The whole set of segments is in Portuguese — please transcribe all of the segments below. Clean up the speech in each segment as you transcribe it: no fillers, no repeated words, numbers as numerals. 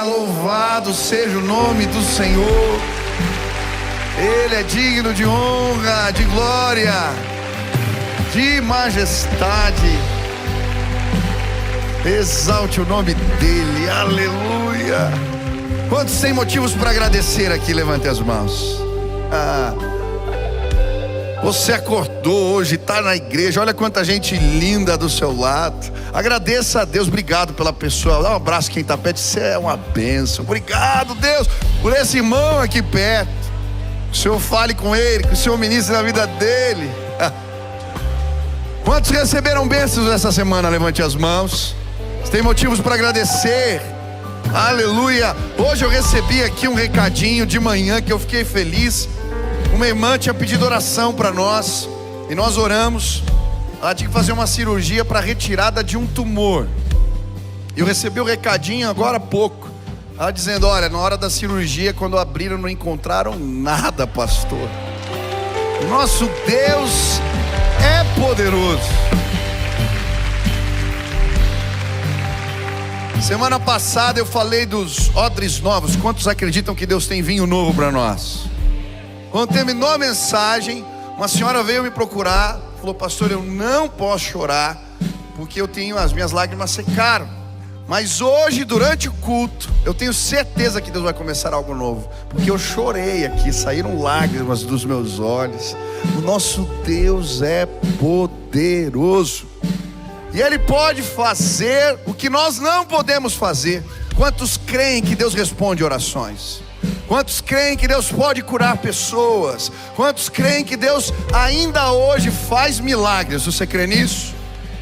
Louvado seja o nome do Senhor. Ele é digno de honra, de glória, de majestade. Exalte o nome dele, aleluia. Quantos têm motivos para agradecer aqui? Levante as mãos. Você acordou hoje, está na igreja, olha quanta gente linda do seu lado. Agradeça a Deus, obrigado pela pessoa. Dá um abraço quem está perto, isso é uma bênção. Obrigado, Deus, por esse irmão aqui perto. Que o Senhor fale com ele, que o Senhor ministre na vida dele. Quantos receberam bênçãos essa semana? Levante as mãos. Você tem motivos para agradecer. Aleluia. Hoje eu recebi aqui um recadinho de manhã que eu fiquei feliz. Uma irmã tinha pedido oração para nós e nós oramos. Ela tinha que fazer uma cirurgia para retirada de um tumor. Eu recebi o recadinho agora há pouco. Ela dizendo: olha, na hora da cirurgia, quando abriram, não encontraram nada, pastor. Nosso Deus é poderoso. Semana passada eu falei dos odres novos. Quantos acreditam que Deus tem vinho novo para nós? Quando terminou a mensagem, uma senhora veio me procurar, falou: pastor, eu não posso chorar, porque as minhas lágrimas secaram. Mas hoje, durante o culto, eu tenho certeza que Deus vai começar algo novo, porque eu chorei aqui, saíram lágrimas dos meus olhos. O nosso Deus é poderoso, e Ele pode fazer o que nós não podemos fazer. Quantos creem que Deus responde orações? Quantos creem que Deus pode curar pessoas? Quantos creem que Deus ainda hoje faz milagres? Você crê nisso?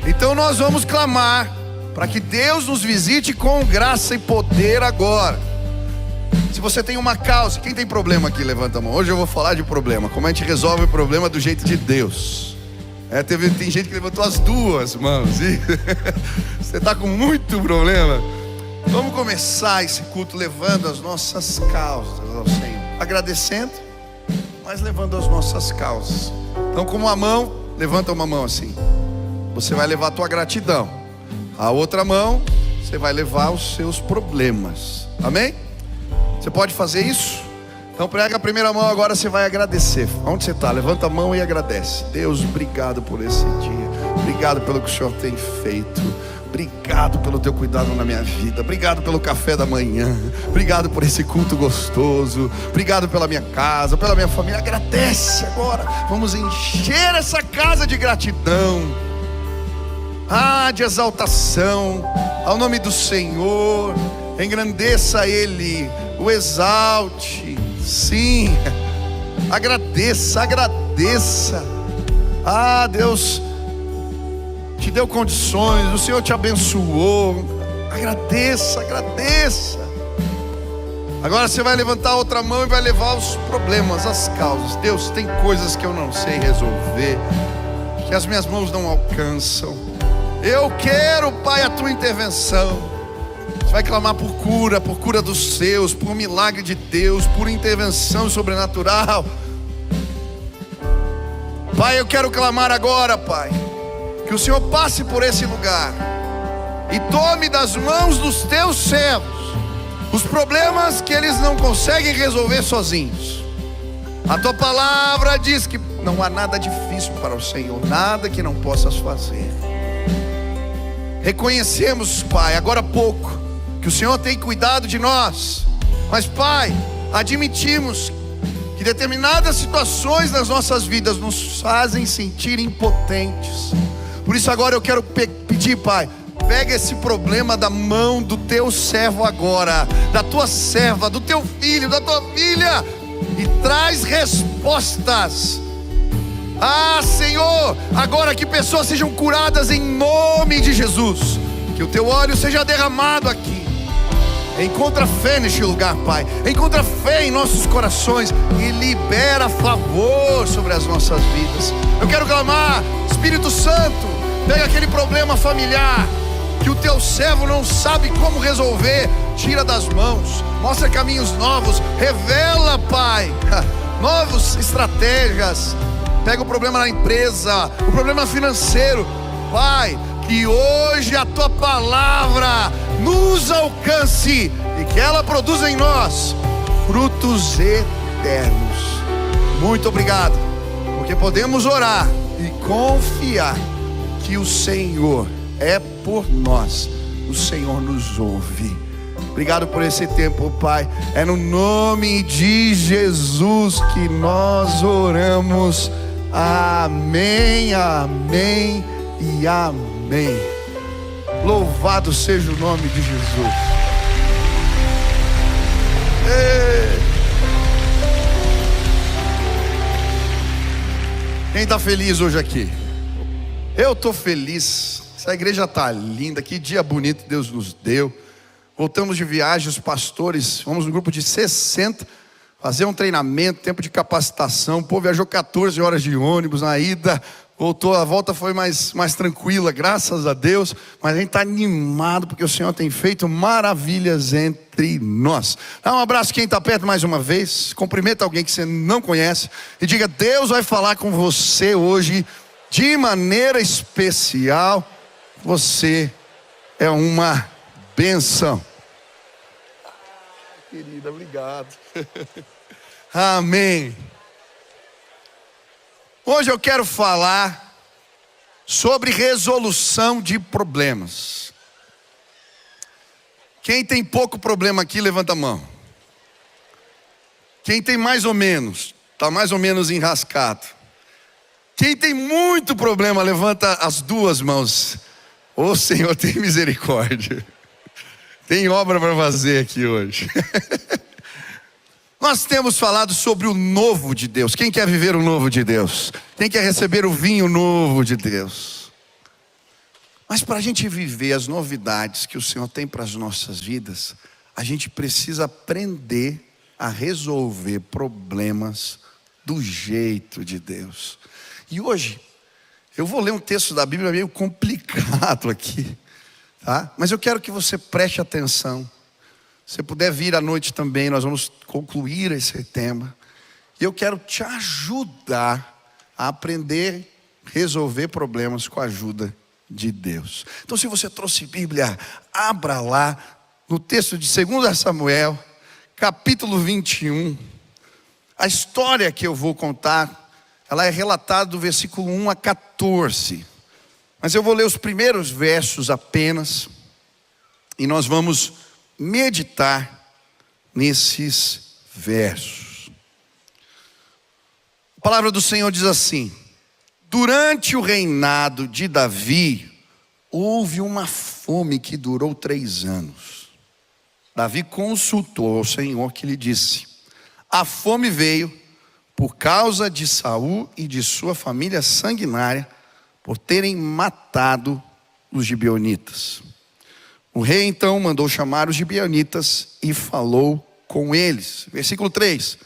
Então nós vamos clamar para que Deus nos visite com graça e poder agora. Se você tem uma causa, quem tem problema aqui, levanta a mão. Hoje eu vou falar de problema, como a gente resolve o problema do jeito de Deus. Tem gente que levantou as duas mãos e você está com muito problema. Vamos começar esse culto levando as nossas causas ao Senhor, agradecendo, mas levando as nossas causas. Então, com uma mão, levanta uma mão assim, você vai levar a tua gratidão. A outra mão, você vai levar os seus problemas. Amém? Você pode fazer isso? Então prega a primeira mão agora, você vai agradecer. Onde você está? Levanta a mão e agradece. Deus, obrigado por esse dia. Obrigado pelo que o Senhor tem feito. Obrigado pelo teu cuidado na minha vida. Obrigado pelo café da manhã. Obrigado por esse culto gostoso. Obrigado pela minha casa, pela minha família. Agradece agora. Vamos encher essa casa de gratidão, de exaltação ao nome do Senhor. Engrandeça Ele, o exalte. Sim, agradeça, agradeça. Deus te deu condições, o Senhor te abençoou. Agradeça, agradeça. Agora você vai levantar a outra mão e vai levar os problemas, as causas. Deus, tem coisas que eu não sei resolver, que as minhas mãos não alcançam. Eu quero, Pai, a tua intervenção. Você vai clamar por cura dos seus, por milagre de Deus, por intervenção sobrenatural. Pai, eu quero clamar agora, Pai, que o Senhor passe por esse lugar e tome das mãos dos teus servos os problemas que eles não conseguem resolver sozinhos. A tua palavra diz que não há nada difícil para o Senhor, nada que não possas fazer. Reconhecemos, Pai, agora há pouco, que o Senhor tem cuidado de nós. Mas, Pai, admitimos que determinadas situações nas nossas vidas nos fazem sentir impotentes. Por isso agora eu quero pedir, Pai, pega esse problema da mão do teu servo agora, da tua serva, do teu filho, da tua filha, e traz respostas. Senhor, agora que pessoas sejam curadas em nome de Jesus. Que o teu óleo seja derramado aqui. Encontra fé neste lugar, Pai. Encontra fé em nossos corações e libera favor sobre as nossas vidas. Eu quero clamar, Espírito Santo, pega aquele problema familiar que o teu servo não sabe como resolver. Tira das mãos, mostra caminhos novos, revela, Pai, novas estratégias. Pega o problema na empresa, o problema financeiro, Pai, que hoje a tua palavra nos alcance e que ela produza em nós frutos eternos. Muito obrigado, porque podemos orar e confiar que o Senhor é por nós, o Senhor nos ouve. Obrigado por esse tempo, Pai. É no nome de Jesus que nós oramos. Amém, amém e amém. Louvado seja o nome de Jesus. Quem está feliz hoje aqui? Eu estou feliz. Essa igreja está linda. Que dia bonito Deus nos deu. Voltamos de viagem, os pastores, fomos um grupo de 60, fazer um treinamento, tempo de capacitação. O povo viajou 14 horas de ônibus na ida, voltou, a volta foi mais tranquila, graças a Deus. Mas a gente está animado, porque o Senhor tem feito maravilhas entre nós. Dá um abraço quem está perto mais uma vez, cumprimenta alguém que você não conhece e diga: Deus vai falar com você hoje de maneira especial. Você é uma bênção. Querida, obrigado. Amém. Hoje eu quero falar sobre resolução de problemas. Quem tem pouco problema aqui, levanta a mão. Quem tem mais ou menos, está mais ou menos enrascado. Quem tem muito problema, levanta as duas mãos. Ô Senhor, tem misericórdia. Tem obra para fazer aqui hoje. Nós temos falado sobre o novo de Deus. Quem quer viver o novo de Deus? Quem quer receber o vinho novo de Deus? Mas para a gente viver as novidades que o Senhor tem para as nossas vidas, a gente precisa aprender a resolver problemas do jeito de Deus. E hoje, eu vou ler um texto da Bíblia meio complicado aqui. Tá? Mas eu quero que você preste atenção. Se puder vir à noite também, nós vamos concluir esse tema. E eu quero te ajudar a aprender a resolver problemas com a ajuda de Deus. Então, se você trouxe Bíblia, abra lá no texto de 2 Samuel, capítulo 21. A história que eu vou contar, ela é relatada do versículo 1 a 14. Mas eu vou ler os primeiros versos apenas, e nós vamos meditar nesses versos. A palavra do Senhor diz assim: durante o reinado de Davi, houve uma fome que durou 3 anos. Davi consultou ao Senhor, que lhe disse: a fome veio por causa de Saul e de sua família sanguinária, por terem matado os gibeonitas. O rei então mandou chamar os gibeonitas e falou com eles. Versículo 3.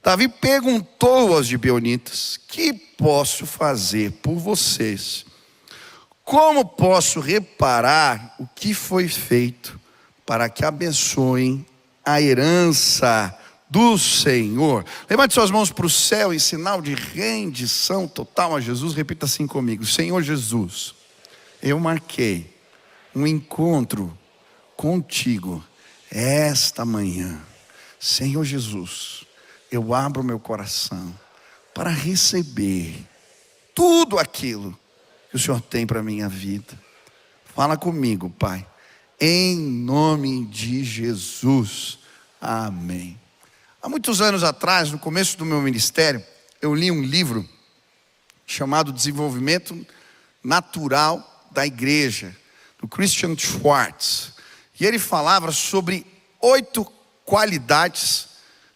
Davi perguntou aos gibeonitas: que posso fazer por vocês? Como posso reparar o que foi feito para que abençoem a herança do Senhor? Levante suas mãos para o céu em sinal de rendição total a Jesus. Repita assim comigo: Senhor Jesus, eu marquei um encontro contigo esta manhã. Senhor Jesus, eu abro meu coração para receber tudo aquilo que o Senhor tem para a minha vida. Fala comigo, Pai, em nome de Jesus. Amém. Há muitos anos atrás, no começo do meu ministério, eu li um livro chamado Desenvolvimento Natural da Igreja, do Christian Schwartz. E ele falava sobre 8 qualidades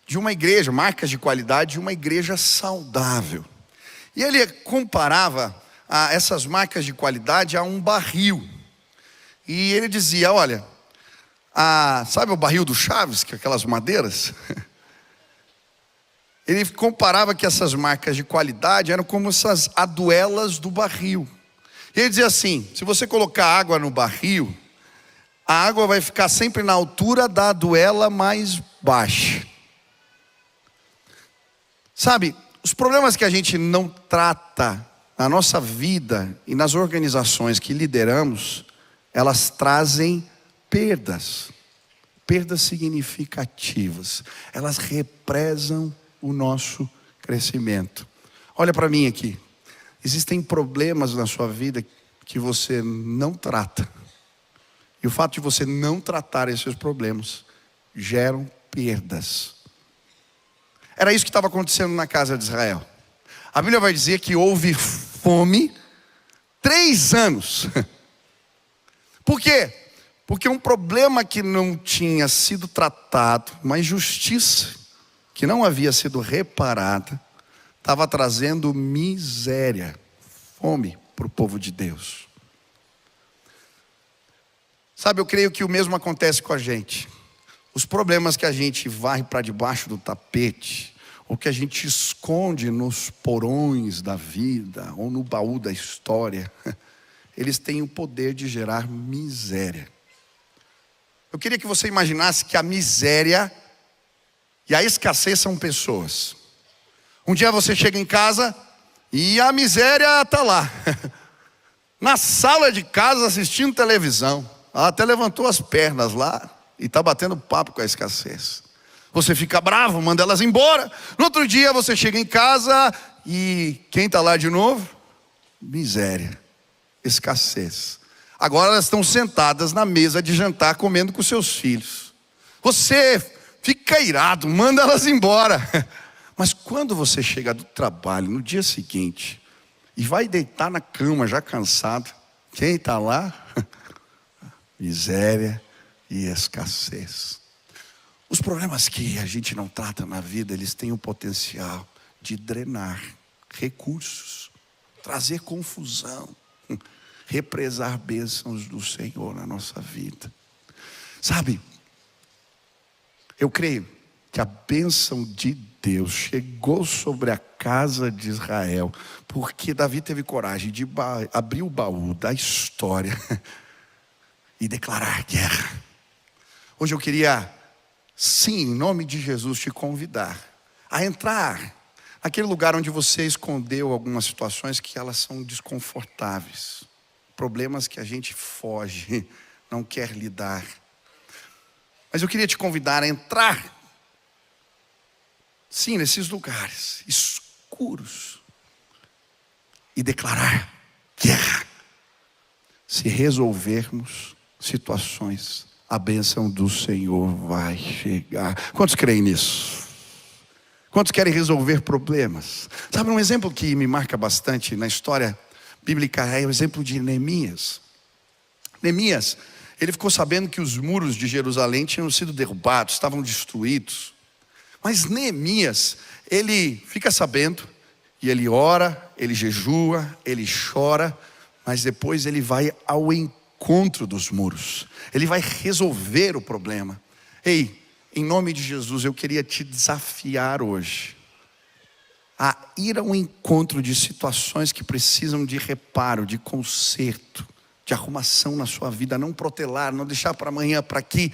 de uma igreja, marcas de qualidade de uma igreja saudável. E ele comparava essas marcas de qualidade a um barril. E ele dizia: olha, sabe o barril do Chaves, que é aquelas madeiras? Ele comparava que essas marcas de qualidade eram como essas aduelas do barril. E ele dizia assim: se você colocar água no barril, a água vai ficar sempre na altura da aduela mais baixa. Sabe, os problemas que a gente não trata na nossa vida e nas organizações que lideramos, elas trazem perdas significativas. Elas represam o nosso crescimento. Olha para mim aqui. Existem problemas na sua vida que você não trata. E o fato de você não tratar esses problemas geram perdas. Era isso que estava acontecendo na casa de Israel. A Bíblia vai dizer que houve fome 3 anos. Por quê? Porque um problema que não tinha sido tratado, uma injustiça que não havia sido reparada, estava trazendo miséria, fome para o povo de Deus. Sabe, eu creio que o mesmo acontece com a gente. Os problemas que a gente varre para debaixo do tapete, ou que a gente esconde nos porões da vida, ou no baú da história, eles têm o poder de gerar miséria. Eu queria que você imaginasse que a miséria e a escassez são pessoas. Um dia você chega em casa e a miséria está lá, na sala de casa assistindo televisão. Ela até levantou as pernas lá e está batendo papo com a escassez. Você fica bravo, manda elas embora. No outro dia você chega em casa e quem está lá de novo? Miséria, escassez. Agora elas estão sentadas na mesa de jantar comendo com seus filhos. Você fica irado, manda elas embora. Mas quando você chega do trabalho no dia seguinte e vai deitar na cama já cansado, quem está lá? Miséria e escassez. Os problemas que a gente não trata na vida, eles têm o potencial de drenar recursos, trazer confusão, represar bênçãos do Senhor na nossa vida. Sabe, eu creio que a bênção de Deus chegou sobre a casa de Israel, porque Davi teve coragem de abrir o baú da história e declarar guerra. Hoje eu queria, sim, em nome de Jesus, te convidar a entrar naquele lugar onde você escondeu algumas situações que elas são desconfortáveis, problemas que a gente foge, não quer lidar. Mas eu queria te convidar a entrar, sim, nesses lugares escuros e declarar guerra. Se resolvermos situações, a bênção do Senhor vai chegar. Quantos creem nisso? Quantos querem resolver problemas? Sabe, um exemplo que me marca bastante na história bíblica é o exemplo de Neemias. Neemias, ele ficou sabendo que os muros de Jerusalém tinham sido derrubados, estavam destruídos. Mas Neemias, ele fica sabendo, e ele ora, ele jejua, ele chora, mas depois ele vai ao encontro dos muros. Ele vai resolver o problema. Ei, em nome de Jesus, eu queria te desafiar hoje a ir ao encontro de situações que precisam de reparo, de conserto, de arrumação na sua vida. Não protelar, não deixar para amanhã, para que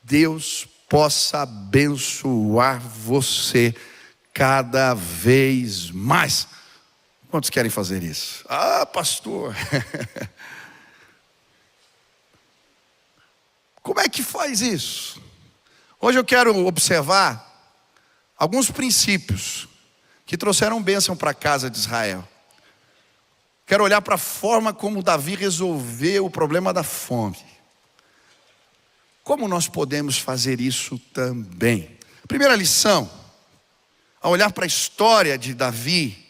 Deus possa abençoar você cada vez mais. Quantos querem fazer isso? Ah, pastor. Como é que faz isso? Hoje eu quero observar alguns princípios que trouxeram bênção para a casa de Israel. Quero olhar para a forma como Davi resolveu o problema da fome. Como nós podemos fazer isso também? Primeira lição, ao olhar para a história de Davi,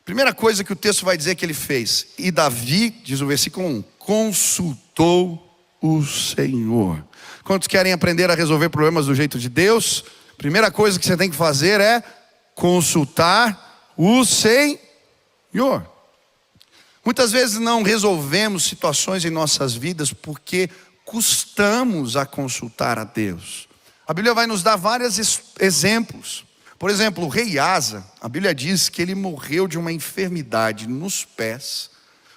primeira coisa que o texto vai dizer que ele fez: e Davi, diz o versículo 1, consultou o Senhor. Quantos querem aprender a resolver problemas do jeito de Deus? Primeira coisa que você tem que fazer é consultar o Senhor. Muitas vezes não resolvemos situações em nossas vidas porque custamos a consultar a Deus. A Bíblia vai nos dar vários exemplos. Por exemplo, o rei Asa, a Bíblia diz que ele morreu de uma enfermidade nos pés,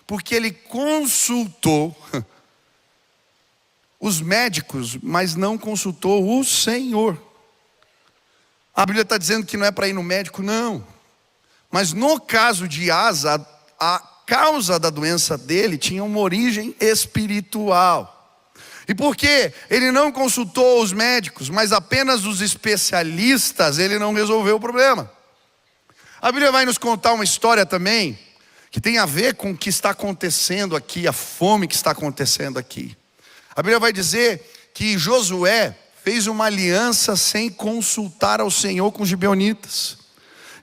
porque ele consultou os médicos, mas não consultou o Senhor. A Bíblia está dizendo que não é para ir no médico, não. Mas no caso de Asa, a causa da doença dele tinha uma origem espiritual. E porque ele não consultou os médicos, mas apenas os especialistas, ele não resolveu o problema. A Bíblia vai nos contar uma história também, que tem a ver com o que está acontecendo aqui, a fome que está acontecendo aqui. A Bíblia vai dizer que Josué fez uma aliança sem consultar ao Senhor com os gibeonitas.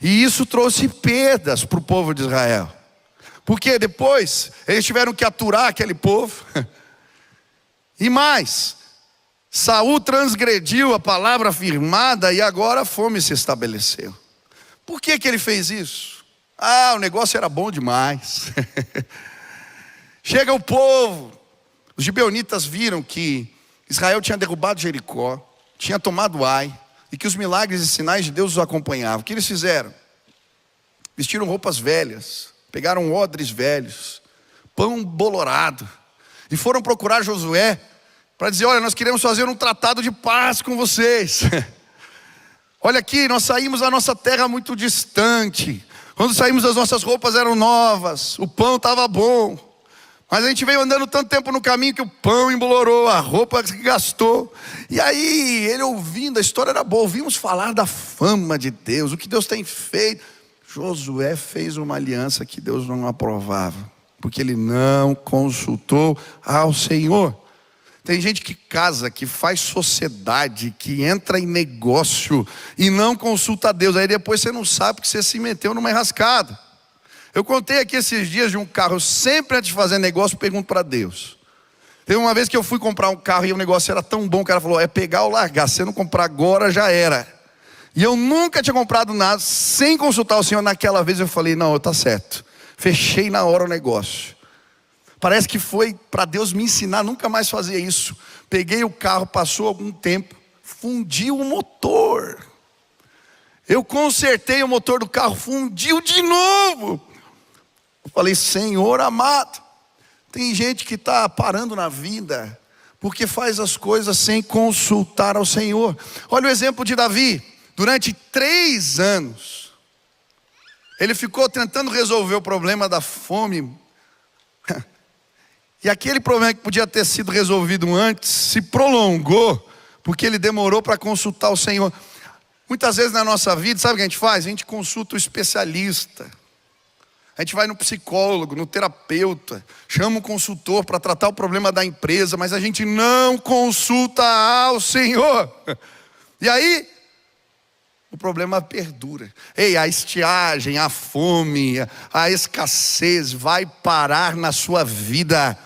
E isso trouxe perdas para o povo de Israel. Porque depois eles tiveram que aturar aquele povo. E mais, Saul transgrediu a palavra firmada e agora a fome se estabeleceu. Por que ele fez isso? O negócio era bom demais. Chega o povo, os gibeonitas viram que Israel tinha derrubado Jericó, tinha tomado Ai, e que os milagres e sinais de Deus os acompanhavam. O que eles fizeram? Vestiram roupas velhas, pegaram odres velhos, pão bolorado, e foram procurar Josué para dizer: olha, nós queremos fazer um tratado de paz com vocês. Olha aqui, nós saímos da nossa terra muito distante. Quando saímos, as nossas roupas eram novas, o pão estava bom. Mas a gente veio andando tanto tempo no caminho que o pão embolorou, a roupa se gastou. E aí, ele ouvindo, a história era boa, ouvimos falar da fama de Deus, o que Deus tem feito. Josué fez uma aliança que Deus não aprovava, porque ele não consultou ao Senhor. Tem gente que casa, que faz sociedade, que entra em negócio e não consulta a Deus. Aí depois você não sabe que você se meteu numa enrascada. Eu contei aqui esses dias de um carro. Eu sempre, antes de fazer negócio, pergunto para Deus. Teve uma vez que eu fui comprar um carro e o negócio era tão bom, o cara falou: é pegar ou largar, se você não comprar agora já era. E eu nunca tinha comprado nada sem consultar o Senhor. Naquela vez eu falei: não, está certo. Fechei na hora o negócio. Parece que foi para Deus me ensinar a nunca mais fazer isso. Peguei o carro, passou algum tempo, fundiu o motor. Eu consertei o motor do carro, fundiu de novo. Eu falei: Senhor amado, tem gente que está parando na vida porque faz as coisas sem consultar ao Senhor. Olha o exemplo de Davi. Durante 3 anos ele ficou tentando resolver o problema da fome. E aquele problema que podia ter sido resolvido antes se prolongou, porque ele demorou para consultar o Senhor. Muitas vezes na nossa vida, sabe o que a gente faz? A gente consulta o especialista. A gente vai no psicólogo, no terapeuta, chama o consultor para tratar o problema da empresa, mas a gente não consulta ao Senhor. E aí, o problema perdura. A estiagem, a fome, a escassez vai parar na sua vida.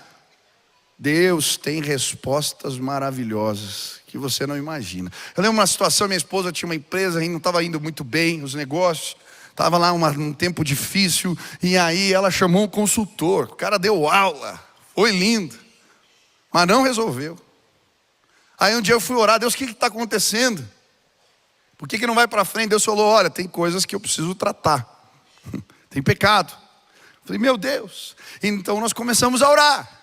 Deus tem respostas maravilhosas que você não imagina. Eu lembro uma situação: minha esposa tinha uma empresa, não estava indo muito bem os negócios, estava lá um tempo difícil, e aí ela chamou um consultor. O cara deu aula, foi lindo, mas não resolveu. Aí um dia eu fui orar: Deus, o que está acontecendo? Por que não vai para frente? Deus falou: olha, tem coisas que eu preciso tratar, tem pecado. Eu falei: meu Deus. Então nós começamos a orar.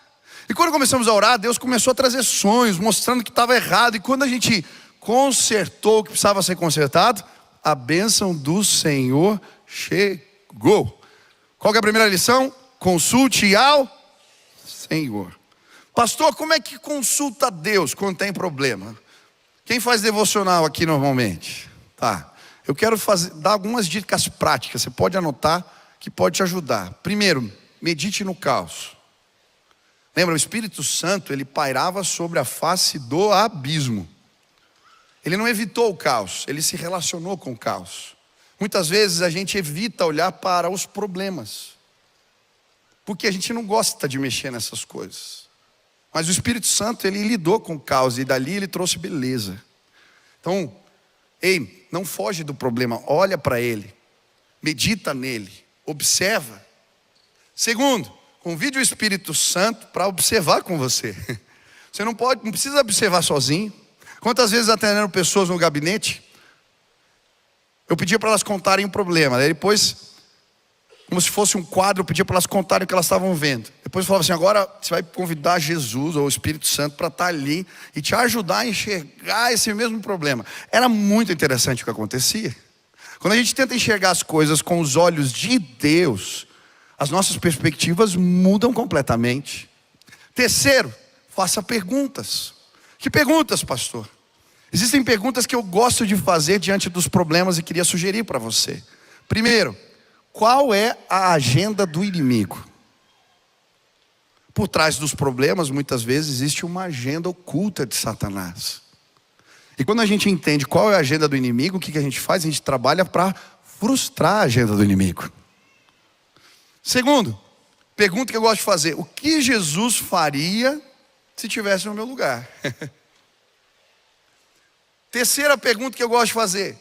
E quando começamos a orar, Deus começou a trazer sonhos, mostrando que estava errado. E quando a gente consertou o que precisava ser consertado, a bênção do Senhor chegou. Qual que é a primeira lição? Consulte ao Senhor. Pastor, como é que consulta a Deus quando tem problema? Quem faz devocional aqui normalmente? Tá. Eu quero dar algumas dicas práticas. Você pode anotar, que pode te ajudar. Primeiro, medite no caos. Lembra, o Espírito Santo, ele pairava sobre a face do abismo. Ele não evitou o caos, ele se relacionou com o caos. Muitas vezes a gente evita olhar para os problemas, porque a gente não gosta de mexer nessas coisas. Mas o Espírito Santo, ele lidou com o caos e dali ele trouxe beleza. Então, não foge do problema, olha para ele, medita nele, observa. Segundo, convide o Espírito Santo para observar com você. Você não precisa observar sozinho. Quantas vezes atendendo pessoas no gabinete, eu pedia para elas contarem o problema. Daí depois, como se fosse um quadro, eu pedia para elas contarem o que elas estavam vendo. Depois eu falava assim: agora você vai convidar Jesus ou o Espírito Santo para estar ali e te ajudar a enxergar esse mesmo problema. Era muito interessante o que acontecia. Quando a gente tenta enxergar as coisas com os olhos de Deus, as nossas perspectivas mudam completamente. Terceiro, faça perguntas. Que perguntas, pastor? Existem perguntas que eu gosto de fazer diante dos problemas e queria sugerir para você. Primeiro, qual é a agenda do inimigo? Por trás dos problemas, muitas vezes, existe uma agenda oculta de Satanás. E quando a gente entende qual é a agenda do inimigo, o que a gente faz? A gente trabalha para frustrar a agenda do inimigo. Segundo, pergunta que eu gosto de fazer: o que Jesus faria se estivesse no meu lugar? Terceira pergunta que eu gosto de fazer: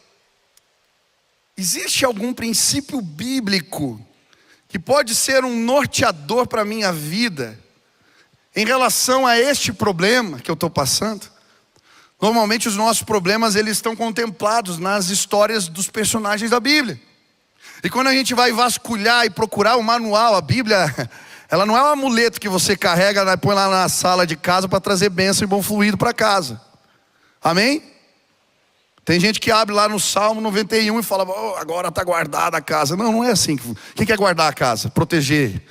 existe algum princípio bíblico que pode ser um norteador para a minha vida em relação a este problema que eu estou passando? Normalmente os nossos problemas, eles estão contemplados nas histórias dos personagens da Bíblia. E quando a gente vai vasculhar e procurar o manual, a Bíblia, ela não é um amuleto que você carrega e põe lá na sala de casa para trazer bênção e bom fluido para casa. Amém? Tem gente que abre lá no Salmo 91 e fala: oh, agora está guardada a casa. Não, não é assim. O que é guardar a casa? Proteger.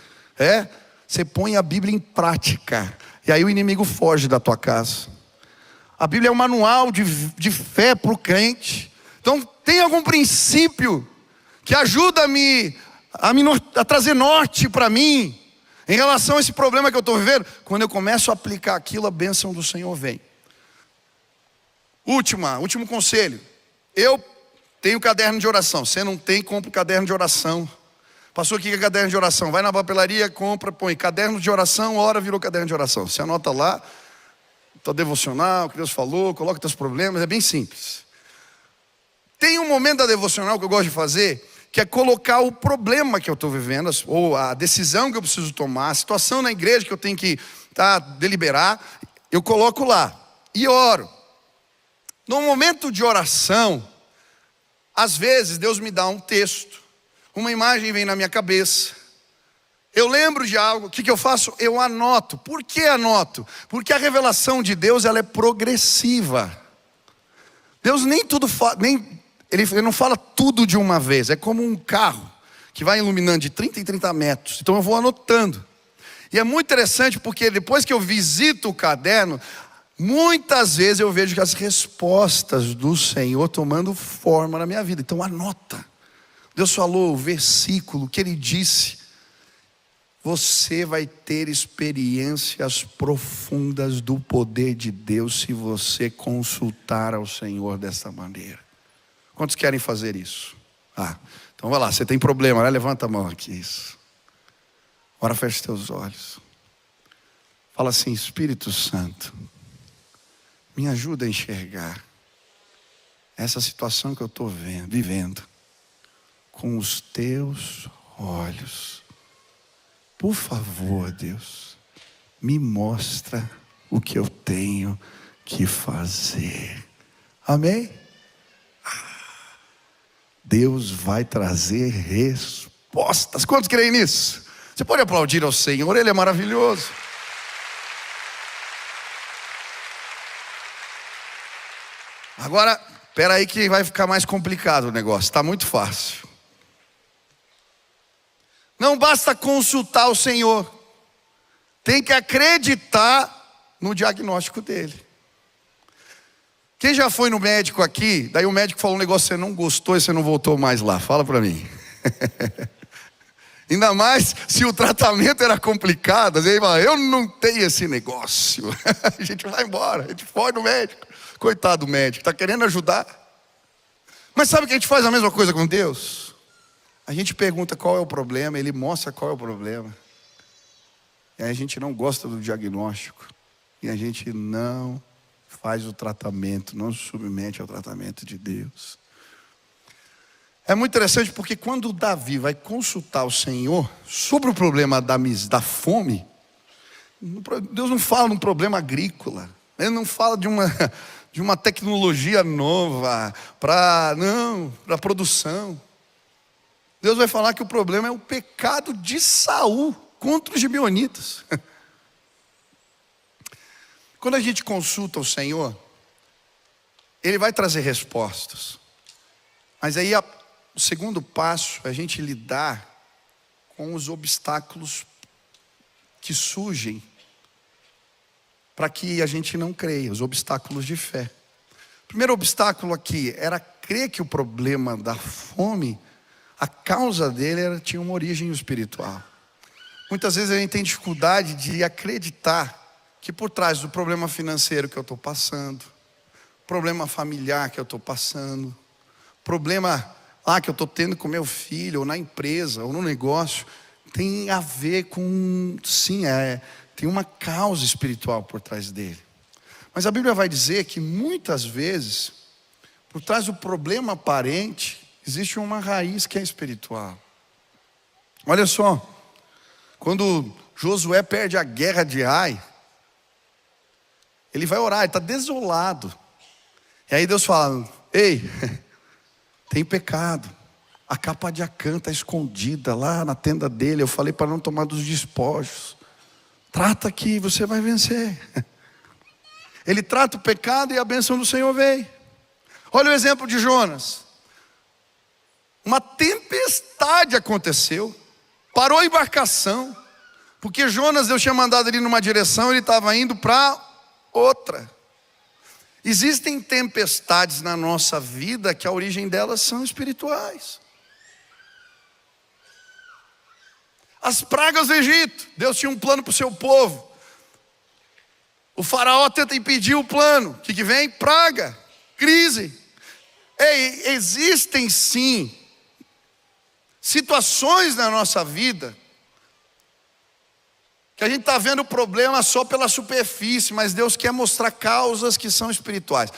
Você põe a Bíblia em prática, e aí o inimigo foge da tua casa. A Bíblia é um manual de fé para o crente. Então tem algum princípio que ajuda a trazer norte para mim em relação a esse problema que eu estou vivendo? Quando eu começo a aplicar aquilo, a bênção do Senhor vem. Último conselho: eu tenho caderno de oração. Você não tem, compra o caderno de oração. Pastor, o que é caderno de oração? Vai na papelaria, compra, põe caderno de oração, ora, virou caderno de oração. Você anota lá, tua devocional, o que Deus falou, coloca teus problemas, é bem simples. Tem um momento da devocional que eu gosto de fazer, que é colocar o problema que eu estou vivendo, ou a decisão que eu preciso tomar, a situação na igreja que eu tenho que deliberar, eu coloco lá e oro. No momento de oração, às vezes Deus me dá um texto, uma imagem vem na minha cabeça, eu lembro de algo. O que eu faço? Eu anoto. Por que anoto? Porque a revelação de Deus, ela é progressiva. Deus Ele não fala tudo de uma vez. É como um carro que vai iluminando de 30 em 30 metros. Então eu vou anotando. E é muito interessante porque depois que eu visito o caderno, muitas vezes eu vejo que as respostas do Senhor tomando forma na minha vida. Então anota. Deus falou o versículo que Ele disse. Você vai ter experiências profundas do poder de Deus se você consultar ao Senhor dessa maneira. Quantos querem fazer isso? Então vai lá, você tem problema, né? Levanta a mão aqui. Isso. Agora feche teus olhos. Fala assim: Espírito Santo, me ajuda a enxergar essa situação que eu estou vivendo com os teus olhos. Por favor, Deus, me mostra o que eu tenho que fazer. Amém? Deus vai trazer respostas. Quantos creem nisso? Você pode aplaudir ao Senhor, Ele é maravilhoso. Agora, espera aí que vai ficar mais complicado o negócio. Está muito fácil. Não basta consultar o Senhor, tem que acreditar no diagnóstico dele. Quem já foi no médico aqui, daí o médico falou um negócio que você não gostou e você não voltou mais lá? Fala para mim. Ainda mais se o tratamento era complicado. Aí fala: eu não tenho esse negócio. A gente vai embora, a gente foge do médico. Coitado do médico, está querendo ajudar. Mas sabe que a gente faz a mesma coisa com Deus? A gente pergunta qual é o problema, Ele mostra qual é o problema. E aí a gente não gosta do diagnóstico. E a gente não faz o tratamento, não se submete ao tratamento de Deus. É muito interessante porque quando Davi vai consultar o Senhor sobre o problema da fome, Deus não fala de um problema agrícola. Ele não fala de uma tecnologia nova para produção. Deus vai falar que o problema é o pecado de Saul contra os gibeonitas. Quando a gente consulta o Senhor, Ele vai trazer respostas. Mas aí o segundo passo é a gente lidar com os obstáculos que surgem para que a gente não creia, os obstáculos de fé. O primeiro obstáculo aqui era crer que o problema da fome, a causa dele tinha uma origem espiritual. Muitas vezes a gente tem dificuldade de acreditar que por trás do problema financeiro que eu estou passando, problema familiar que eu estou passando, problema lá que eu estou tendo com meu filho, ou na empresa, ou no negócio, tem a ver com, sim, tem uma causa espiritual por trás dele. Mas a Bíblia vai dizer que muitas vezes, por trás do problema aparente, existe uma raiz que é espiritual. Olha só, quando Josué perde a guerra de Ai, ele vai orar, ele está desolado. E aí Deus fala: ei, tem pecado, a capa de Acã está escondida lá na tenda dele, eu falei para não tomar dos despojos, trata aqui, você vai vencer. Ele trata o pecado e a bênção do Senhor vem. Olha o exemplo de Jonas. Uma tempestade aconteceu, parou a embarcação, porque Jonas, Deus tinha mandado ele numa direção, ele estava indo para outra. Existem tempestades na nossa vida que a origem delas são espirituais. As pragas do Egito, Deus tinha um plano para o seu povo. O faraó tenta impedir o plano. O que vem? Praga, crise. Ei, existem sim situações na nossa vida que a gente está vendo o problema só pela superfície, mas Deus quer mostrar causas que são espirituais.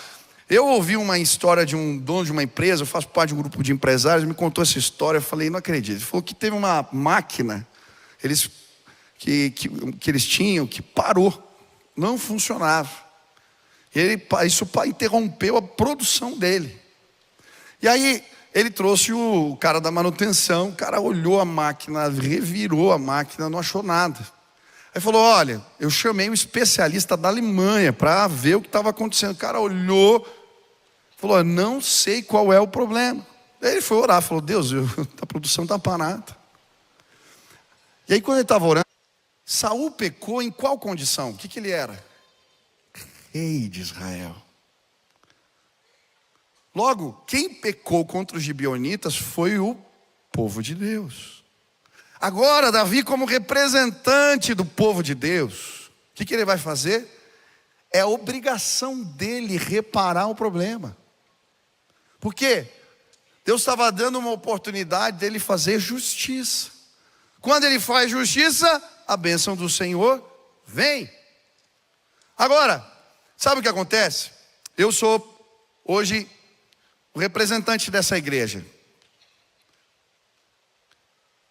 Eu ouvi uma história de um dono de uma empresa, eu faço parte de um grupo de empresários, me contou essa história, eu falei, não acredito. Ele falou que teve uma máquina que eles tinham, que parou, não funcionava. Isso interrompeu a produção dele. E aí ele trouxe o cara da manutenção, o cara olhou a máquina, revirou a máquina, não achou nada. Aí falou: olha, eu chamei um especialista da Alemanha para ver o que estava acontecendo. O cara olhou, falou: não sei qual é o problema. Aí ele foi orar, falou: Deus, a produção está parada. E aí quando ele estava orando, Saul pecou em qual condição? O que ele era? Rei de Israel. Logo, quem pecou contra os gibeonitas foi o povo de Deus. Agora, Davi, como representante do povo de Deus, o que ele vai fazer? É obrigação dele reparar o problema. Por quê? Deus estava dando uma oportunidade dele fazer justiça. Quando ele faz justiça, a bênção do Senhor vem. Agora, sabe o que acontece? Eu sou hoje o representante dessa igreja.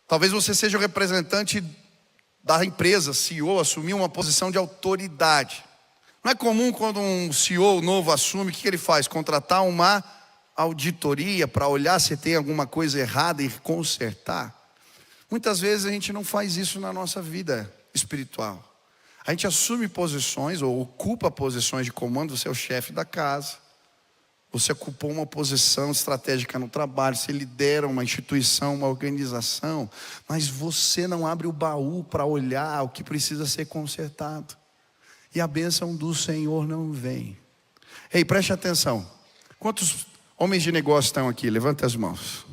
Talvez você seja o representante da empresa, CEO, assumiu uma posição de autoridade. Não é comum quando um CEO novo assume, o que ele faz? Contratar uma auditoria para olhar se tem alguma coisa errada e consertar. Muitas vezes a gente não faz isso na nossa vida espiritual. A gente assume posições ou ocupa posições de comando, você é o chefe da casa. Você ocupou uma posição estratégica no trabalho, você lidera uma instituição, uma organização, mas você não abre o baú para olhar o que precisa ser consertado. E a bênção do Senhor não vem. Ei, preste atenção. Quantos homens de negócio estão aqui? Levanta as mãos.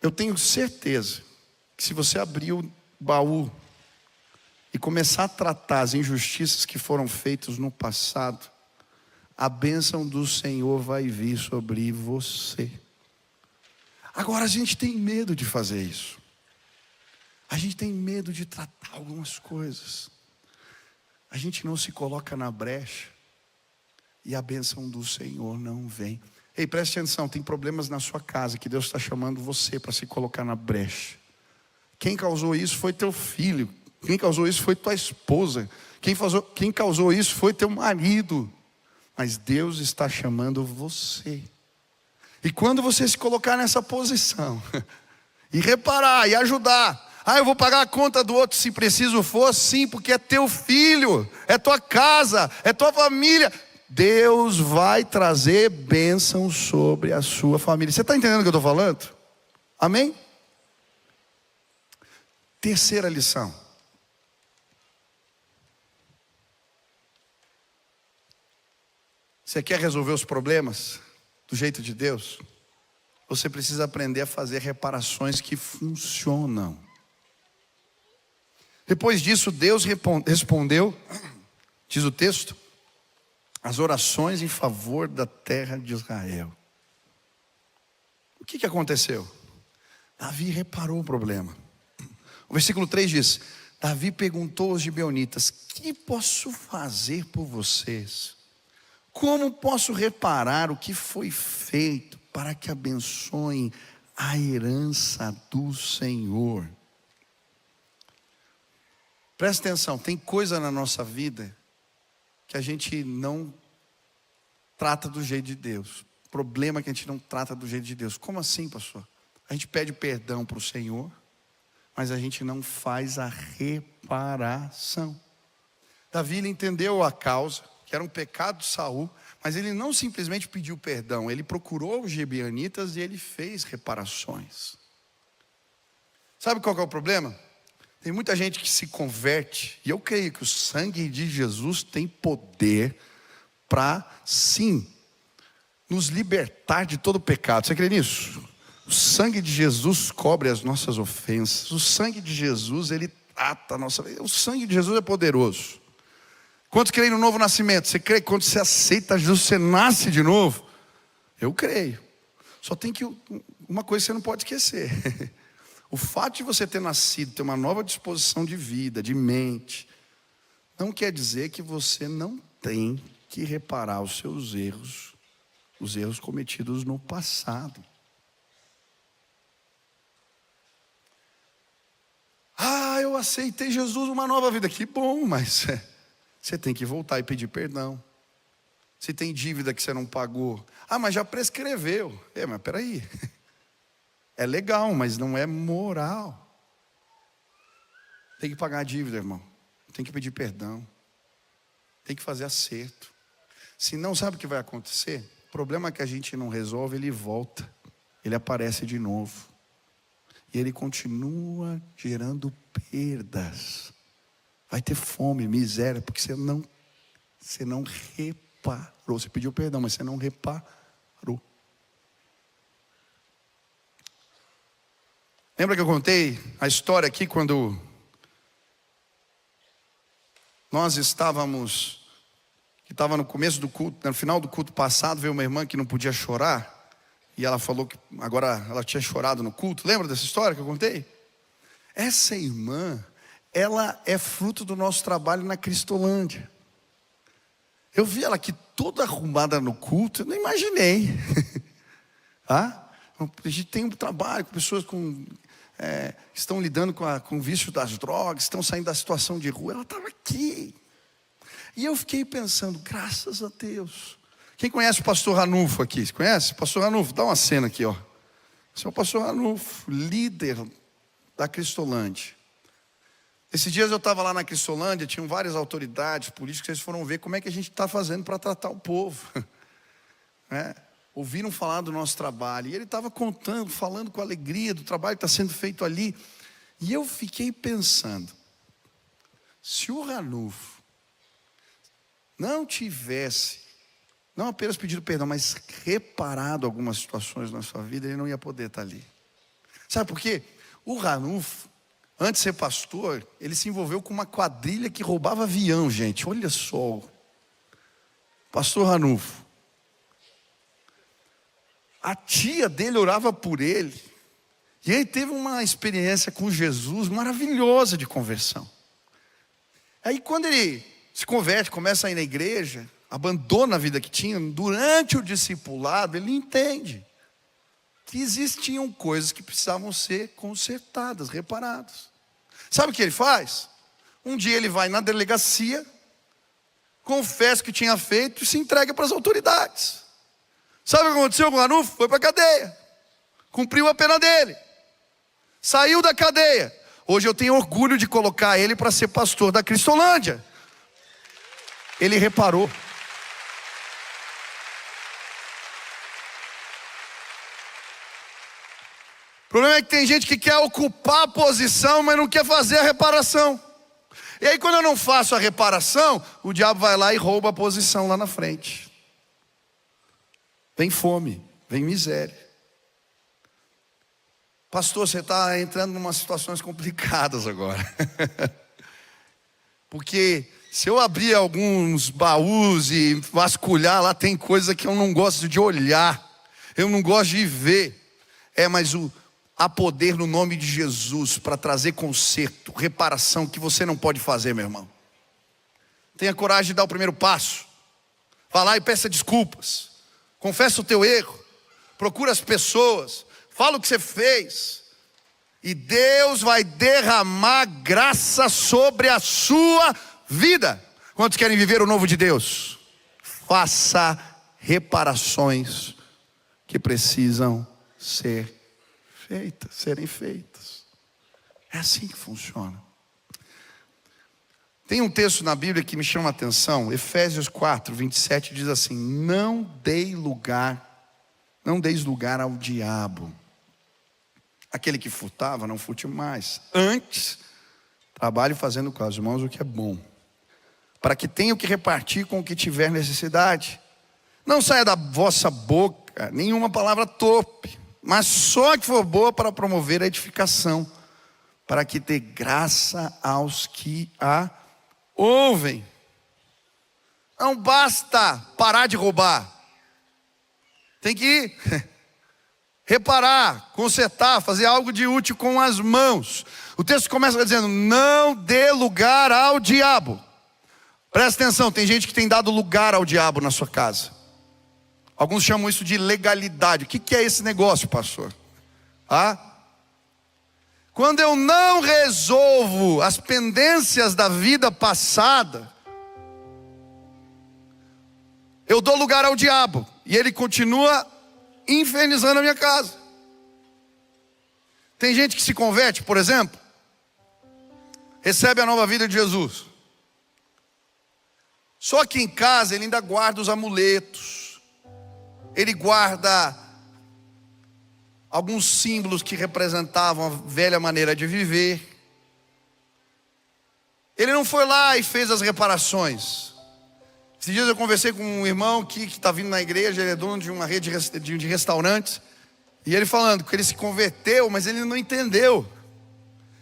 Eu tenho certeza que se você abrir o baú e começar a tratar as injustiças que foram feitas no passado, a bênção do Senhor vai vir sobre você. Agora a gente tem medo de fazer isso. A gente tem medo de tratar algumas coisas. A gente não se coloca na brecha e a bênção do Senhor não vem. Ei, preste atenção, tem problemas na sua casa que Deus está chamando você para se colocar na brecha. Quem causou isso foi teu filho. Quem causou isso foi tua esposa. Quem causou isso foi teu marido. Mas Deus está chamando você. E quando você se colocar nessa posição e reparar e ajudar, eu vou pagar a conta do outro se preciso for, sim, porque é teu filho, é tua casa, é tua família. Deus vai trazer bênção sobre a sua família. Você está entendendo o que eu estou falando? Amém? Terceira lição. Você quer resolver os problemas do jeito de Deus? Você precisa aprender a fazer reparações que funcionam. Depois disso, Deus respondeu, diz o texto, as orações em favor da terra de Israel. O que aconteceu? Davi reparou o problema. O versículo 3 diz: Davi perguntou aos gibeonitas: que posso fazer por vocês? Como posso reparar o que foi feito para que abençoem a herança do Senhor? Presta atenção, tem coisa na nossa vida que a gente não trata do jeito de Deus. Problema que a gente não trata do jeito de Deus. Como assim, pastor? A gente pede perdão para o Senhor, mas a gente não faz a reparação. Davi, ele entendeu a causa, que era um pecado de Saul, mas ele não simplesmente pediu perdão, ele procurou os gibeonitas e ele fez reparações. Sabe qual que é o problema? Tem muita gente que se converte, e eu creio que o sangue de Jesus tem poder para, sim, nos libertar de todo pecado. Você crê nisso? O sangue de Jesus cobre as nossas ofensas. O sangue de Jesus, ele trata a nossa vida. O sangue de Jesus é poderoso. Quantos creem no novo nascimento? Você crê que quando você aceita Jesus, você nasce de novo? Eu creio. Só tem que uma coisa você não pode esquecer. O fato de você ter nascido, ter uma nova disposição de vida, de mente, não quer dizer que você não tem que reparar os seus erros, os erros cometidos no passado. Eu aceitei Jesus, uma nova vida. Que bom, mas você tem que voltar e pedir perdão. Se tem dívida que você não pagou, mas já prescreveu. Mas peraí, é legal, mas não é moral. Tem que pagar a dívida, irmão. Tem que pedir perdão. Tem que fazer acerto. Se não, sabe o que vai acontecer? O problema que a gente não resolve, ele volta. Ele aparece de novo. E ele continua gerando perdas. Vai ter fome, miséria, porque você não reparou. Você pediu perdão, mas você não reparou. Lembra que eu contei a história aqui quando nós estávamos, que estava no começo do culto, no final do culto passado, veio uma irmã que não podia chorar. E ela falou que agora ela tinha chorado no culto. Lembra dessa história que eu contei? Essa irmã, ela é fruto do nosso trabalho na Cristolândia. Eu vi ela aqui toda arrumada no culto, eu não imaginei. A gente tem um trabalho com pessoas que estão lidando com o vício das drogas, estão saindo da situação de rua. Ela estava aqui. E eu fiquei pensando, graças a Deus. Quem conhece o pastor Ranulfo aqui? Você conhece? Pastor Ranulfo, dá uma cena aqui, ó. Esse é o pastor Ranulfo, líder da Cristolândia. Esses dias eu estava lá na Cristolândia, tinham várias autoridades políticas, eles foram ver como é que a gente está fazendo para tratar o povo. Ouviram falar do nosso trabalho, e ele estava contando, falando com alegria do trabalho que está sendo feito ali. E eu fiquei pensando, se o Ranulfo não tivesse, não apenas pedido perdão, mas reparado algumas situações na sua vida, ele não ia poder estar ali. Sabe por quê? O Ranulfo, antes de ser pastor, ele se envolveu com uma quadrilha que roubava avião, gente. Olha só. Pastor Ranulfo. A tia dele orava por ele. E ele teve uma experiência com Jesus maravilhosa de conversão. Aí quando ele se converte, começa a ir na igreja, abandona a vida que tinha, durante o discipulado, ele entende que existiam coisas que precisavam ser consertadas, reparadas. Sabe o que ele faz? Um dia ele vai na delegacia, confessa o que tinha feito e se entrega para as autoridades. Sabe o que aconteceu com o Ranulfo? Foi para a cadeia, cumpriu a pena dele, saiu da cadeia. Hoje eu tenho orgulho de colocar ele para ser pastor da Cristolândia. Ele reparou. O problema é que tem gente que quer ocupar a posição, mas não quer fazer a reparação. E aí quando eu não faço a reparação, o diabo vai lá e rouba a posição lá na frente. vem fome, vem miséria. Pastor, você está entrando em umas situações complicadas agora. Porque se eu abrir alguns baús e vasculhar, lá tem coisa que eu não gosto de olhar, eu não gosto de ver. Mas há poder no nome de Jesus para trazer conserto, reparação que você não pode fazer, meu irmão. Tenha coragem de dar o primeiro passo. Vá lá e peça desculpas. Confessa o teu erro. Procura as pessoas. Fala o que você fez. E Deus vai derramar graça sobre a sua vida. Quantos querem viver o novo de Deus? Faça reparações que precisam serem feitas. É assim que funciona. Tem um texto na Bíblia que me chama a atenção. Efésios 4, 27 diz assim: não deis lugar ao diabo. Aquele que furtava, não furte mais. Antes, trabalhe fazendo com as mãos o que é bom, para que tenha o que repartir com o que tiver necessidade. Não saia da vossa boca nenhuma palavra torpe, mas só que for boa para promover a edificação, para que dê graça aos que a ouvem. Não basta parar de roubar. Tem que reparar, consertar, fazer algo de útil com as mãos. O texto começa dizendo: não dê lugar ao diabo. Presta atenção, tem gente que tem dado lugar ao diabo na sua casa. Alguns chamam isso de legalidade. O que é esse negócio, pastor? Quando eu não resolvo as pendências da vida passada, eu dou lugar ao diabo, e ele continua infernizando a minha casa. Tem gente que se converte, por exemplo, recebe a nova vida de Jesus, só que em casa ele ainda guarda os amuletos, ele guarda alguns símbolos que representavam a velha maneira de viver. Ele não foi lá e fez as reparações. Esses dias eu conversei com um irmão que está vindo na igreja. Ele é dono de uma rede de restaurantes, e ele falando que ele se converteu, mas ele não entendeu.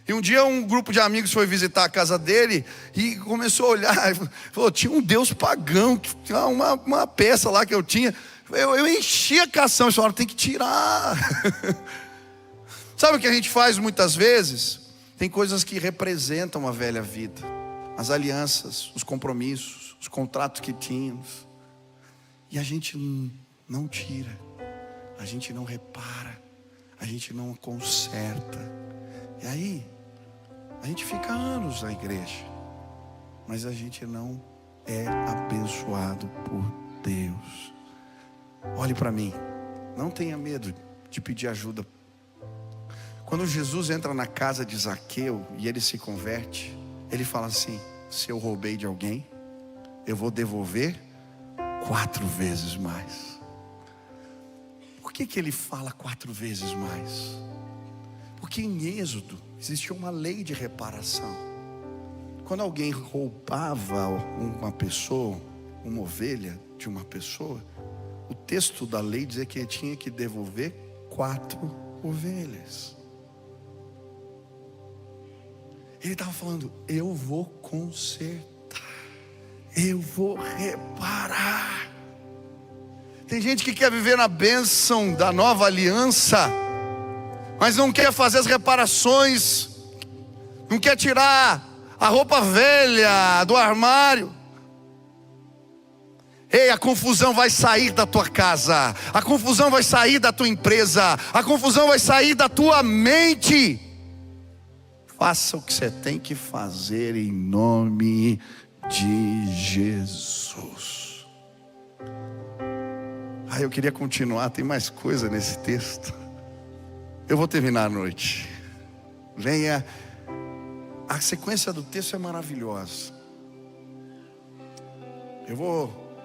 E um dia um grupo de amigos foi visitar a casa dele e começou a olhar, falou: tinha um deus pagão, que tinha uma peça lá que eu tinha. Eu enchi a cação. Eles falaram: tem que tirar. Sabe o que a gente faz muitas vezes? Tem coisas que representam a velha vida, as alianças, os compromissos, os contratos que tínhamos, e a gente não tira, a gente não repara, a gente não conserta. E aí a gente fica anos na igreja, mas a gente não é abençoado por Deus. Olhe para mim, não tenha medo de pedir ajuda. Quando Jesus entra na casa de Zaqueu e ele se converte, ele fala assim: se eu roubei de alguém, eu vou devolver 4 vezes mais. Por que ele fala 4 vezes mais? Porque em Êxodo existia uma lei de reparação. Quando alguém roubava uma pessoa, uma ovelha de uma pessoa, o texto da lei dizia que ele tinha que devolver 4 ovelhas. Ele estava falando: eu vou consertar, eu vou reparar. Tem gente que quer viver na bênção da nova aliança, mas não quer fazer as reparações, não quer tirar a roupa velha do armário. Ei, a confusão vai sair da tua casa, a confusão vai sair da tua empresa, a confusão vai sair da tua mente. Faça o que você tem que fazer em nome de Jesus. Eu queria continuar, tem mais coisa nesse texto. Eu vou terminar à noite. Venha, a sequência do texto é maravilhosa. Eu vou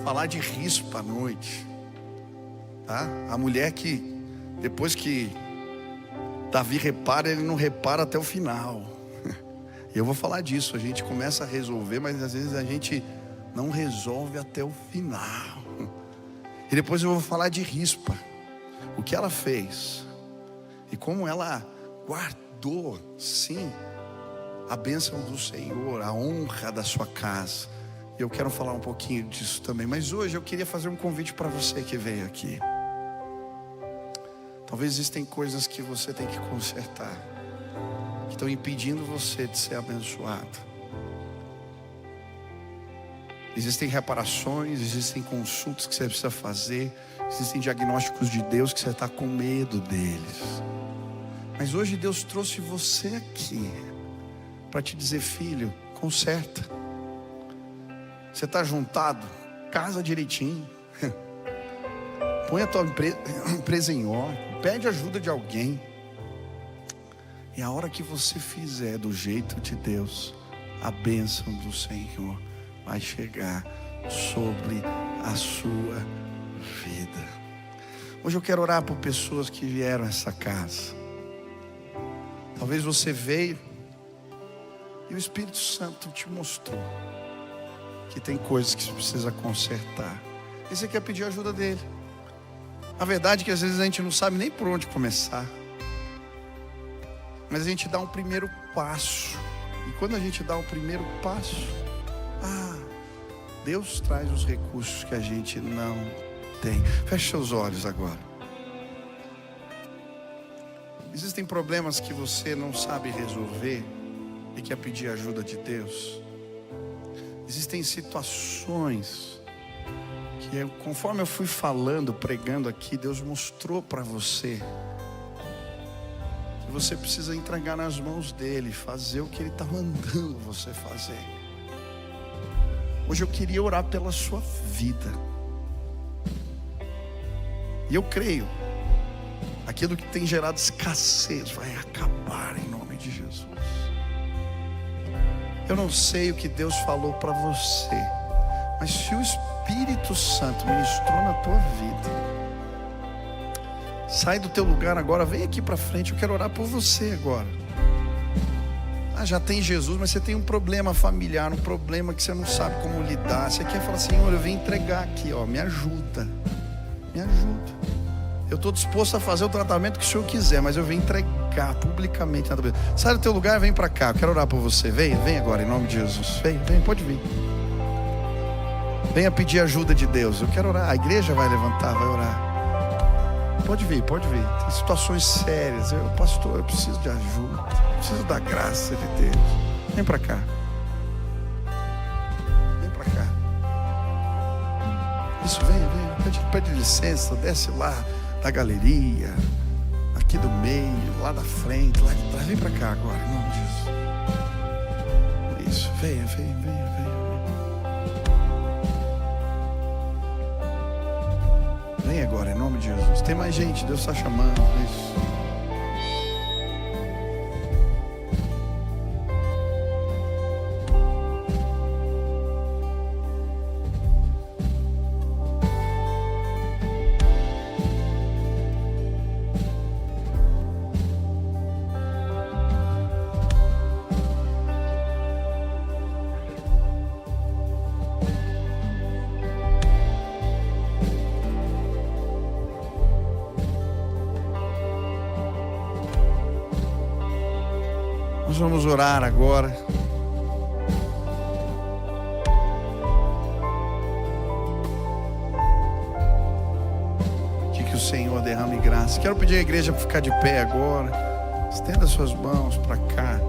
falar de rispa à noite, tá? A mulher que, depois que Davi repara, ele não repara até o final. Eu vou falar disso. A gente começa a resolver, mas às vezes a gente não resolve até o final. E depois eu vou falar de Rispa, o que ela fez e como ela guardou, sim, a bênção do Senhor, a honra da sua casa. E eu quero falar um pouquinho disso também. Mas hoje eu queria fazer um convite para você que veio aqui. Talvez existem coisas que você tem que consertar, que estão impedindo você de ser abençoado. Existem reparações, existem consultas que você precisa fazer, existem diagnósticos de Deus que você está com medo deles. Mas hoje Deus trouxe você aqui para te dizer: filho, conserta. Você está juntado, casa direitinho. Põe a tua empresa em ordem, pede ajuda de alguém. E a hora que você fizer do jeito de Deus, a bênção do Senhor vai chegar sobre a sua vida. Hoje eu quero orar por pessoas que vieram a essa casa. Talvez você veio e o Espírito Santo te mostrou que tem coisas que você precisa consertar, e você quer pedir ajuda dele. A verdade é que às vezes a gente não sabe nem por onde começar, mas a gente dá um primeiro passo. E quando a gente dá o primeiro passo, Deus traz os recursos que a gente não tem. Feche seus olhos agora. Existem problemas que você não sabe resolver e quer pedir ajuda de Deus. Existem situações que, conforme eu fui falando, pregando aqui, Deus mostrou para você que você precisa entregar nas mãos dele, fazer o que ele está mandando você fazer. Hoje eu queria orar pela sua vida. E eu creio, aquilo que tem gerado escassez vai acabar em nome de Jesus. Eu não sei o que Deus falou para você, mas se o Espírito Santo ministrou na tua vida, sai do teu lugar agora, vem aqui para frente. Eu quero orar por você agora. Já tem Jesus, mas você tem um problema familiar, um problema que você não sabe como lidar. Você quer falar: Senhor, eu vim entregar aqui, me ajuda, me ajuda. Eu estou disposto a fazer o tratamento que o Senhor quiser, mas eu vim entregar publicamente. Sai do teu lugar, vem para cá. Eu quero orar por você. Vem agora, em nome de Jesus. Vem, pode vir. Venha pedir ajuda de Deus. Eu quero orar. A igreja vai levantar, vai orar. Pode vir. Tem situações sérias. Pastor, eu preciso de ajuda, preciso da graça de Deus. Vem para cá. Vem para cá. Isso, vem. Pede licença, desce lá da galeria, aqui do meio, lá da frente, lá de trás. Vem para cá agora, em nome de Jesus. Isso, venha. Vem agora, em nome de Jesus. Tem mais gente, Deus está chamando. Isso. Nós vamos orar agora. Que o Senhor derrame graça. Quero pedir à igreja para ficar de pé agora. Estenda suas mãos para cá.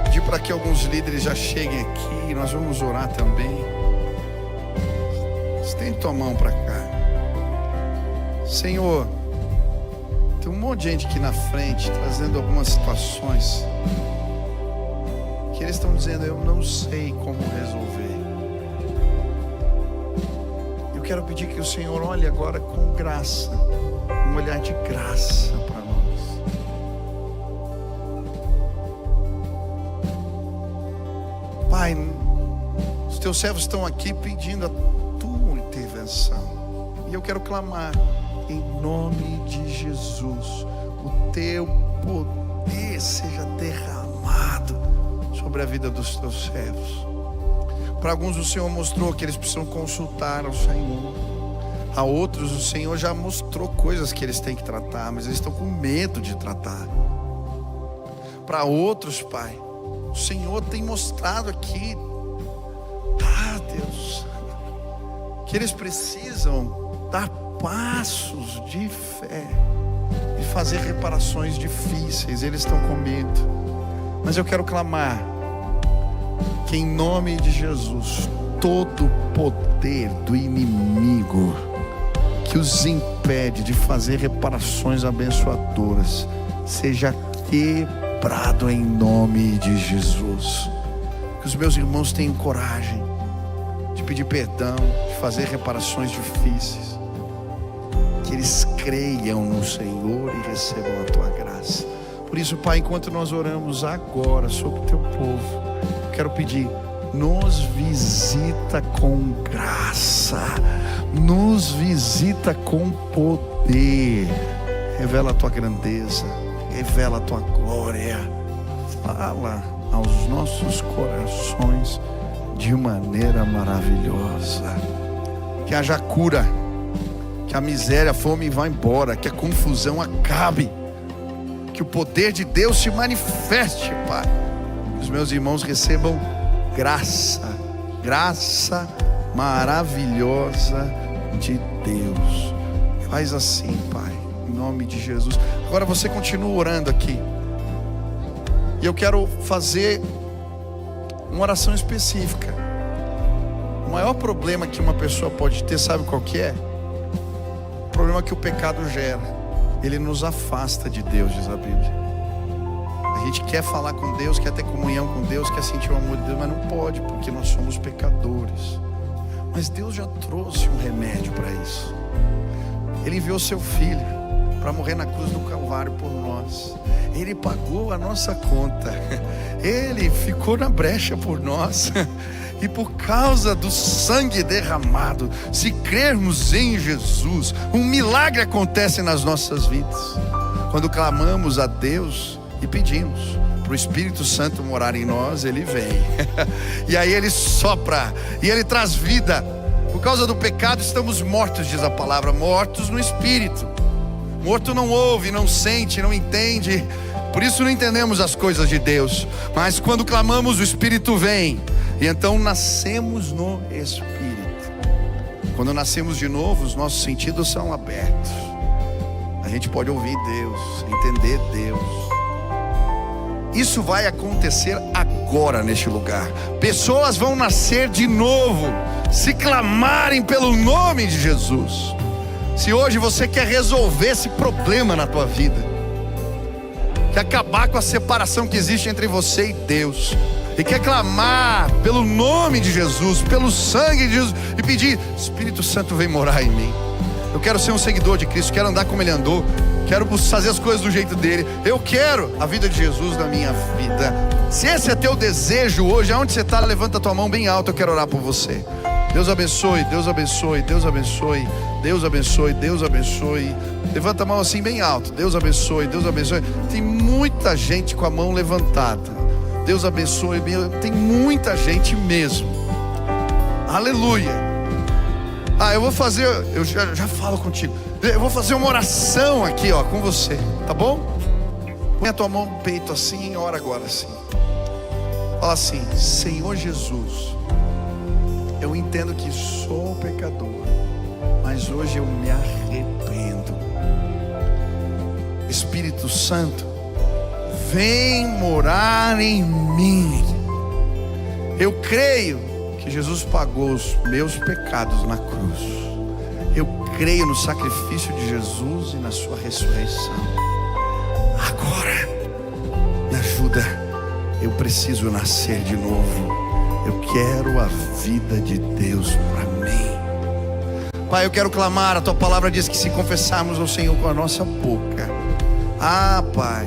Pedir para que alguns líderes já cheguem aqui. Nós vamos orar também. Estende tua mão para cá. Senhor, tem um monte de gente aqui na frente trazendo algumas situações que eles estão dizendo: eu não sei como resolver. Eu quero pedir que o Senhor olhe agora com graça, um olhar de graça para nós. Pai, os teus servos estão aqui pedindo a tua intervenção, e eu quero clamar em nome de Jesus: o teu poder seja derramado sobre a vida dos teus servos. Para alguns o Senhor mostrou que eles precisam consultar ao Senhor. A outros o Senhor já mostrou coisas que eles têm que tratar, mas eles estão com medo de tratar. Para outros, Pai, o Senhor tem mostrado aqui, Deus, que eles precisam dar passos de fé e fazer reparações difíceis. Eles estão com medo, mas eu quero clamar que em nome de Jesus, todo poder do inimigo que os impede de fazer reparações abençoadoras seja quebrado em nome de Jesus. Que os meus irmãos tenham coragem de pedir perdão, de fazer reparações difíceis, que eles creiam no Senhor e recebam a tua graça. Por isso, Pai, enquanto nós oramos agora sobre o teu povo, eu quero pedir: nos visita com graça, nos visita com poder, revela a tua grandeza, revela a tua glória, fala aos nossos corações de maneira maravilhosa. Que haja cura, que a miséria, a fome vá embora, que a confusão acabe, que o poder de Deus se manifeste, Pai. Que os meus irmãos recebam graça, graça maravilhosa de Deus. Faz assim, Pai, em nome de Jesus. Agora você continua orando aqui, e eu quero fazer uma oração específica. O maior problema que uma pessoa pode ter, sabe qual que é? O problema que o pecado gera. Ele nos afasta de Deus, diz a Bíblia. A gente quer falar com Deus, quer ter comunhão com Deus, quer sentir o amor de Deus, mas não pode, porque nós somos pecadores. Mas Deus já trouxe um remédio para isso. Ele enviou seu Filho para morrer na cruz do Calvário por nós. Ele pagou a nossa conta. Ele ficou na brecha por nós. E por causa do sangue derramado, se crermos em Jesus, um milagre acontece nas nossas vidas. Quando clamamos a Deus e pedimos para o Espírito Santo morar em nós, Ele vem. E aí Ele sopra e Ele traz vida. Por causa do pecado estamos mortos, diz a palavra, mortos no Espírito. Morto não ouve, não sente, não entende, por isso não entendemos as coisas de Deus. Mas quando clamamos, o Espírito vem, e então nascemos no Espírito. Quando nascemos de novo, os nossos sentidos são abertos. A gente pode ouvir Deus, entender Deus. Isso vai acontecer agora neste lugar. Pessoas vão nascer de novo, se clamarem pelo nome de Jesus. Se hoje você quer resolver esse problema na tua vida, quer acabar com a separação que existe entre você e Deus, e quer clamar pelo nome de Jesus, pelo sangue de Jesus, e pedir: Espírito Santo, vem morar em mim. Eu quero ser um seguidor de Cristo, quero andar como Ele andou, quero fazer as coisas do jeito dele. Eu quero a vida de Jesus na minha vida. Se esse é teu desejo hoje, aonde você está, levanta a tua mão bem alta, eu quero orar por você. Deus abençoe, Deus abençoe, Deus abençoe, Deus abençoe, Deus abençoe. Levanta a mão assim bem alto. Deus abençoe, Deus abençoe. Tem muita gente com a mão levantada. Deus abençoe, tem muita gente mesmo. Aleluia. Eu vou fazer, eu já falo contigo. Eu vou fazer uma oração aqui, com você, tá bom? Põe a tua mão no peito assim e ora agora assim. Fala assim: Senhor Jesus, eu entendo que sou pecador, mas hoje eu me arrependo. Espírito Santo, vem morar em mim. Eu creio que Jesus pagou os meus pecados na cruz. Eu creio no sacrifício de Jesus e na sua ressurreição. Agora, me ajuda. Eu preciso nascer de novo. Eu quero a vida de Deus para mim. Pai, eu quero clamar. A tua palavra diz que se confessarmos ao Senhor com a nossa boca, Pai,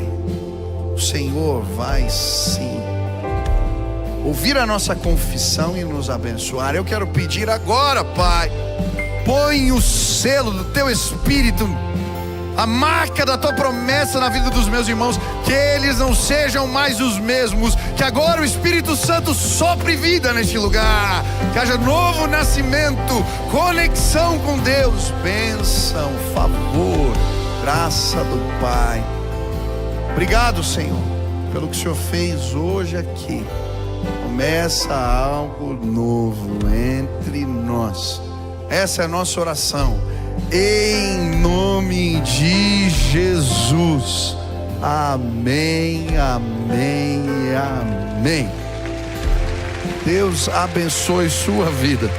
o Senhor vai sim ouvir a nossa confissão e nos abençoar. Eu quero pedir agora, Pai, põe o selo do teu Espírito a marca da tua promessa na vida dos meus irmãos, que eles não sejam mais os mesmos, que agora o Espírito Santo sopre vida neste lugar, que haja novo nascimento, conexão com Deus, bênção, favor, graça do Pai. Obrigado, Senhor, pelo que o Senhor fez hoje aqui. Começa algo novo entre nós. Essa é a nossa oração, em nome de Jesus. Amém, amém, amém. Deus abençoe sua vida.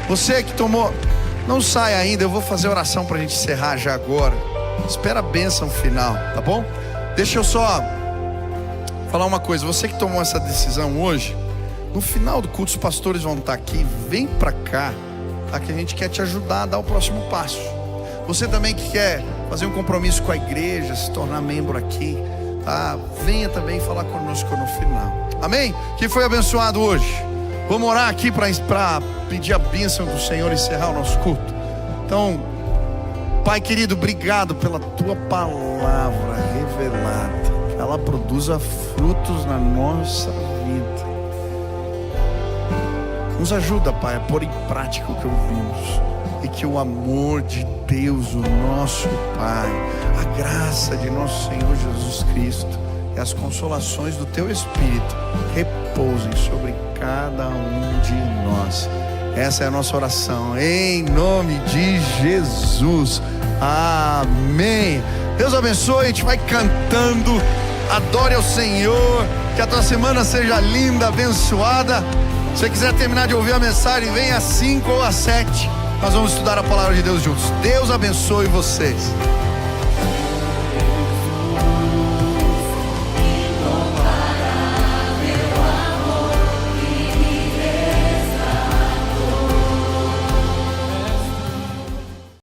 Você que tomou, não sai ainda, eu vou fazer oração para a gente encerrar já agora. Espera a bênção final, tá bom? Deixa eu só falar uma coisa. Você que tomou essa decisão hoje, no final do culto os pastores vão estar aqui. Vem para cá, tá? Que a gente quer te ajudar a dar o próximo passo. Você também que quer fazer um compromisso com a igreja, se tornar membro aqui, tá? Venha também falar conosco no final. Amém? Quem foi abençoado hoje? Vamos orar aqui para pedir a bênção do Senhor e encerrar o nosso culto. Então, Pai querido, obrigado pela tua palavra revelada, que ela produza frutos na nossa vida. Nos ajuda, Pai, a pôr em prática o que ouvimos, e que o amor de Deus, o nosso Pai, a graça de nosso Senhor Jesus Cristo e as consolações do teu Espírito repousem sobre cada um de nós. Essa é a nossa oração, em nome de Jesus. Amém. Deus abençoe, a gente vai cantando. Adore ao Senhor. Que a tua semana seja linda, abençoada. Se você quiser terminar de ouvir a mensagem, vem às 5 ou às 7. Nós vamos estudar a palavra de Deus juntos. Deus abençoe vocês.